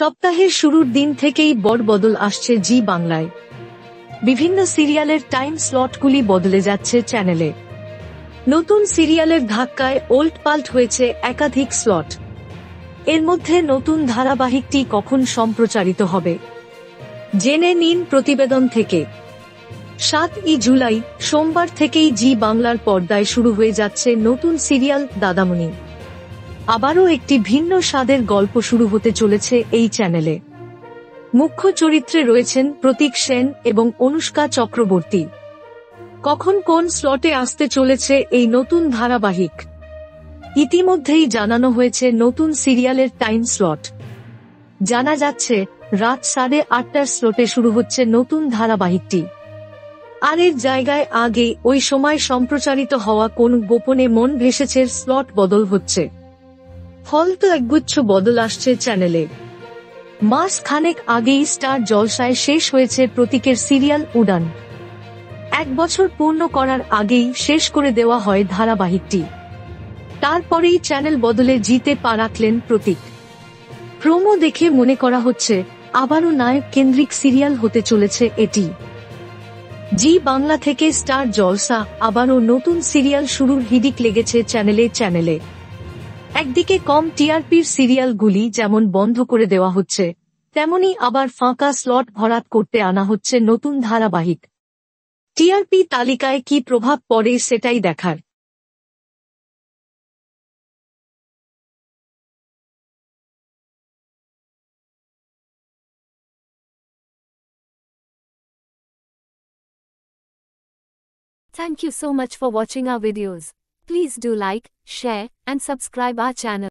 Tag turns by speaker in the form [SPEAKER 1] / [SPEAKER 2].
[SPEAKER 1] সপ্তাহের শুরুর দিন থেকেই বড় বদল আসছে জি বাংলায়। বিভিন্ন সিরিয়ালের টাইম স্লটগুলি বদলে যাচ্ছে চ্যানেলে। নতুন সিরিয়ালের ধাক্কায় ওল্টপাল্ট হয়েছে একাধিক স্লট। এর মধ্যে নতুন ধারাবাহিকটি কখন সম্প্রচারিত হবে জেনে নিন প্রতিবেদন থেকে। 7ই জুলাই সোমবার থেকেই জি বাংলার পর্দায় শুরু হয়ে যাচ্ছে নতুন সিরিয়াল দাদামণি। আবারও একটি ভিন্ন স্বাদের গল্প শুরু হতে চলেছে এই চ্যানেলে। মুখ্য চরিত্রে রয়েছেন প্রতীক সেন এবং অনুষ্কা চক্রবর্তী। কখন কোন স্লটে আসতে চলেছে এই নতুন ধারাবাহিক ইতিমধ্যেই জানানো হয়েছে নতুন সিরিয়ালের টাইম স্লট। জানা যাচ্ছে রাত 8:30টার স্লটে শুরু হচ্ছে নতুন ধারাবাহিকটি। আর এর জায়গায় আগে ওই সময় সম্প্রচারিত হওয়া কোন গোপনে মন ভেসেছে স্লট বদল হচ্ছে। ফলত একগুচ্ছ বদল আসছে চ্যানেলে। মাস খানেক আগেই স্টার জলসায় শেষ হয়েছে প্রতীকের সিরিয়াল উড়ান। 1 বছর পূর্ণ করার আগেই শেষ করে দেওয়া হয় ধারাবাহিকটি। তারপরেই চ্যানেল বদলে জিতে পা রাখলেন প্রতীক। প্রোমো দেখে মনে করা হচ্ছে আবারও নায়ক কেন্দ্রিক সিরিয়াল হতে চলেছে এটি। জি বাংলা থেকে স্টার জলসা আবারও নতুন সিরিয়াল শুরুর হিড়িক লেগেছে চ্যানেলে। একদিকে কম টিআরপির সিরিয়ালগুলি যেমন বন্ধ করে দেওয়া হচ্ছে, তেমনি আবার ফাঁকা স্লট ভরাট করতে আনা হচ্ছে নতুন ধারাবাহিক। টিআরপি তালিকায় কি প্রভাব পড়ে সেটাই দেখার।
[SPEAKER 2] Thank you so much for watching our videos. Please do like, share, and subscribe our channel.